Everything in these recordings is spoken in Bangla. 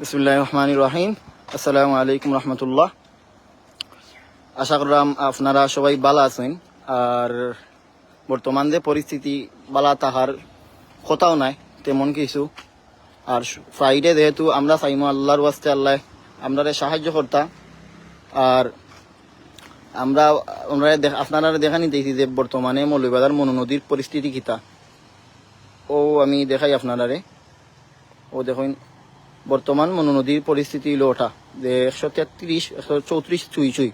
বিসমিল্লাহির রহমানির রহিম। আসসালামু আলাইকুম রহমতুল্লাহ। আশা করলাম আপনারা সবাই ভালো আছেন। আর বর্তমান যে পরিস্থিতি বালা তাহার কথাও নাই তেমন কিছু। আর ফ্রাইডে যেহেতু আমরা চাইমো আল্লাহর ওয়াস্তে আল্লাহ আমরা সাহায্য করতা। আর আমরা আপনারা দেখা নিতেছি যে বর্তমানে মৌলভীবাজার মনু নদীর পরিস্থিতি কিতা। ও আমি দেখাই আপনারারে। ও দেখুন বর্তমান মনু নদীর পরিস্থিতি হলো ওঠা যে 133 134 ছুঁই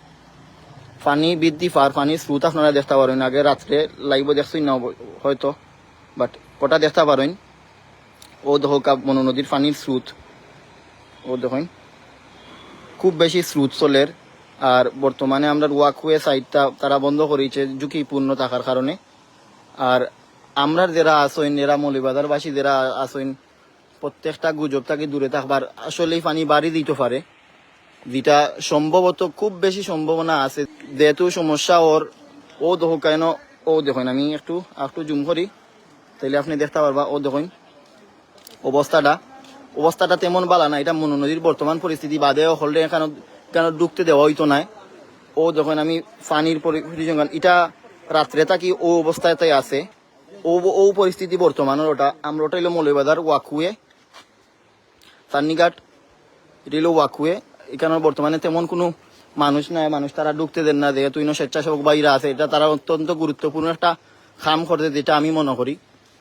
পানি বৃদ্ধি পার পানির স্রোত আপনারা দেখতে পারেন। আগে রাত্রে লাইভ দেখছেন না হয়তো, বাট ওটা দেখতে পারেন। ও দেখো মনু নদীর পানির স্রোত, ও দেখুন খুব বেশি স্রোত চলের। আর বর্তমানে আমরা ওয়াকওয়ে সাইডটা তারা বন্ধ করেছে ঝুঁকিপূর্ণ থাকার কারণে। আর আমরা যারা আসইন এরা মৌলভীবাজারবাসী যারা আসইন প্রত্যেকটা গুজব থেকে দূরে থাকবার। আসলেই পানি বাড়ি দিতে পারে, যেটা সম্ভবত খুব বেশি সম্ভাবনা আছে। যেহেতু সমস্যা ওর ও দেখো কেন, ও দেখুন আমি একটু জুম করি তাইলে আপনি দেখতে পারবা। ও দেখুন অবস্থাটা তেমন ভালো না। এটা মনু নদীর বর্তমান পরিস্থিতি বাদে হলে কেন ডুবতে দেওয়া হইতো না। ও দেখুন আমি পানির পরিসংখ্যান এটা রাত্রে থাকি ও অবস্থায় আছে। ও পরিস্থিতি বর্তমানের ওটা আমরা ওটা হইলো মৌলভীবাজার ওয়াকওয়ে সান্নিঘাট, এটা হইলো ওয়াকওয়ে। এখানে বর্তমানে তেমন কোনো মানুষ নাই, মানুষ তারা ঢুকতে দেন না। যেহেতু স্বেচ্ছাসেবক বাইরা আছে, এটা তারা অত্যন্ত গুরুত্বপূর্ণ একটা কাম করতে, যেটা আমি মনে করি।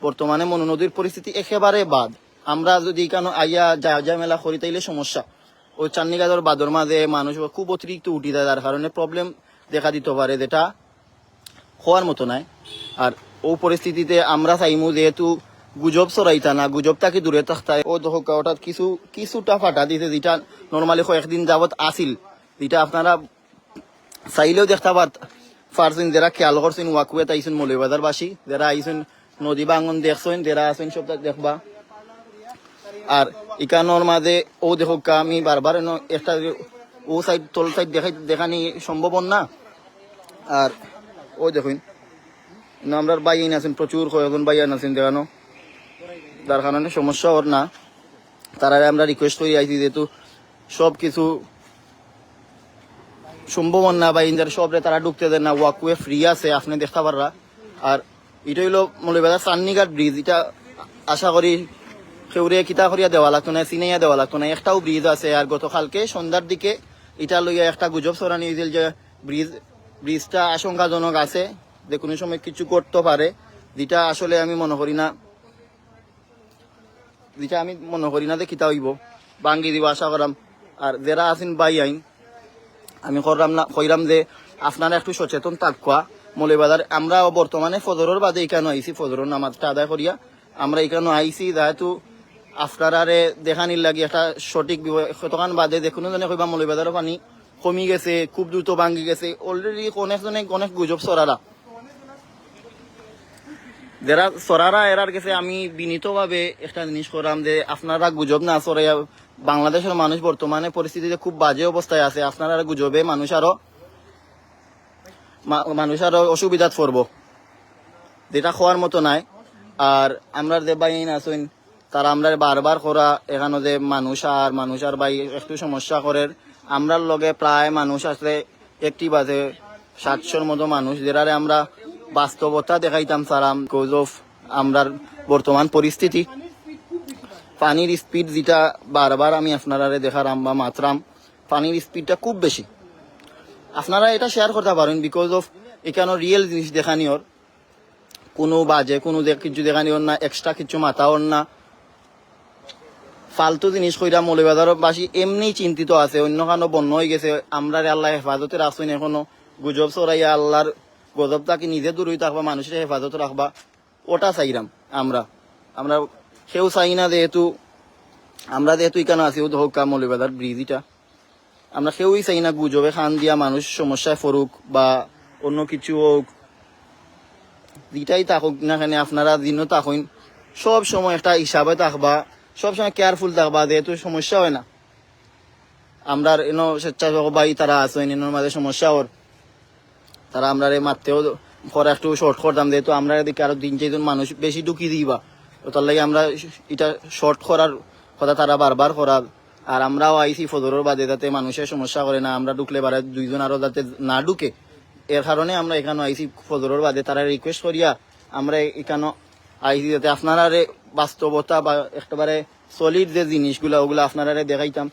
বর্তমানে মনু নদীর পরিস্থিতি একেবারে বাদ। আমরা যদি এখানে আইয়া যা মেলা করি তাইলে সমস্যা। ওই চান্নিগাদর বাদর মাঝে মানুষ খুব অতিরিক্ত উঠি যায়, যার কারণে প্রবলেম দেখা দিতে পারে, যেটা হওয়ার মতো নাই। আর ও পরিস্থিতিতে আমরা চাইমু যেহেতু গুজব চড়াইতা না, গুজব তাকে দূরে থাকতে। ও দহকা ওটাত কিছুটা ফাটা দিতে, যেটা নর্মালি কয়েকদিন যাবত আসিল, যেটা আপনারা চাইলেও দেখতে পারছেন। যারা খেয়াল করছেন ওয়াকওয়ে আইসেন মৌলভীবাজারবাসী, যারা আইসেন নদী বাঙ্গন দেখছেন, যারা আছেন সব দেখবা। আর ইকানোর মাঝে ও দেখোকা আমি বারবার একটা ও সাইড তল সাইড দেখানি সম্ভব না। আর ও দেখুন আমরা বাইন আছেন, প্রচুর কয়েকজন বাইন আছেন দেখানো, যার কারণে সমস্যা ওর না। তারা আমরা রিকোয়েস্ট করি আইছি যেহেতু সব কিছু সম্ভব না বা ইন্দার সবরে তারা ঢুকতে দেন না। ওয়াকওয়ে ফ্রি আছে, আপনি দেখতে পাররা। আর এটা হইলো মৌলভীবাজার চান্নিঘাট ব্রিজ। এটা আশা করি কেউরে কিতা করিয়া দেওয়া লাগতো না, চিনাইয়া দেওয়া লাগতো না। একটাও ব্রিজ আছে। আর গতকালকে সন্ধ্যার দিকে এটা লইয়া একটা গুজব ছড়ানি হয়েছিল যে ব্রিজটা আশঙ্কাজনক আছে, যে কোনো সময় কিছু করতে পারে, যেটা আসলে আমি মনে করি না, যে কিতা হইব ভাঙ্গি দিব আশা করাম। আর যারা আছেন বাই আইন আমি কইরাম যে আপনারা একটু সচেতন থাকুয়া। মৌলভীবাজার আমরা বর্তমানে ফজরের বাদে এখানে আইসি, ফজরের নামাজটা আদায় করিয়া আমরা এখানে আইসি, যেহেতু আপনারারে দেখানির লাগি একটা সঠিক কতক্ষণ বাদে দেখুন জানে কইবা মৌলভীবাজারও পানি কমি গেছে, খুব দ্রুত ভাঙ্গি গেছে। অলরেডি অনেক গুজব সরারা, যারা সরারা এরার গেছে। আমি বিনীতভাবে একটা জিনিস করলাম যে আপনারা গুজব না সরাইয়া। বাংলাদেশের মানুষ বর্তমানে পরিস্থিতিতে খুব বাজে অবস্থায় আছে। আপনারা গুজবে মানুষ আরো অসুবিধাত পড়বো, যেটা খাওয়ার মতো নাই। আর আমরা যে বাইন আছেন তারা আমরা বারবার করা এখানে যে মানুষ আর বাই একটু সমস্যা করে। আমরার লগে প্রায় মানুষ আছে একটি বাজে 700-র মতো মানুষ, যেটারে আমরা বাস্তবতা দেখাইতাম সারাম বিকজ অফ আমরার বর্তমান পরিস্থিতি। পানির স্পিড যেটা বারবার আমি আপনারা দেখারাম বা মাত্রাম, পানির স্পিডটা খুব বেশি। আপনারা এটা শেয়ার করতে পারেন বিকজ অফ এখানে রিয়েল জিনিস দেখানিওর, কোনো বাজে কোনো কিছু দেখানিওর না, এক্সট্রা কিছু মাথাওর না, ফালতু জিনিস কইরা মৌলভীবাজারবাসী এমনি চিন্তিত আছে। অন্য কারণে বন্য হয়ে গেছে। আমরা আল্লাহ হেফাজতের আসুন, এখনো গুজব চড়াইয়া আল্লাহর গজব তাকে নিজে দূর হয়ে থাকবা, মানুষের হেফাজত রাখবা, ওটা চাইরাম আমরা কেউ চাই না। যেহেতু এখানে আছি হোক মৌলভীবাজার ব্রিজ, এটা আমরা কেউই চাই না গুজবে খান দিয়া মানুষ সমস্যায় পড়ুক বা অন্য কিছু হোক। যেটাই থাকুক না কেন আপনারা দিনও থাকুন সব সময় একটা হিসাবে থাকবা, সবসময় কেয়ারফুল থাকবা, যেহেতু সমস্যা হয় না। আমরা স্বেচ্ছাসেবক বাই তারা আছেন এর মাঝে সমস্যা ওর, তারা আমরা মারতেও পরে একটু শর্ট করতাম, যেহেতু আমরা এদিকে আরো 3-4 মানুষ বেশি ঢুকিয়ে দিবা, তার লাগে আমরা এটা শর্ট করার কথা তারা বারবার করার। আর আমরাও আইসি ফজরের বাদে যাতে মানুষের সমস্যা করে না, আমরা ঢুকলে পারে দুইজন আরো যাতে না ঢুকে, এর কারণে আমরা এখানে আইসি ফজরের বাদে তারা রিকোয়েস্ট করিয়া আমরা এখানে আইসি যাতে আপনারা বাস্তবতা বা একেবারে সলিড যে জিনিসগুলা ওগুলা আপনারা দেখাইতাম।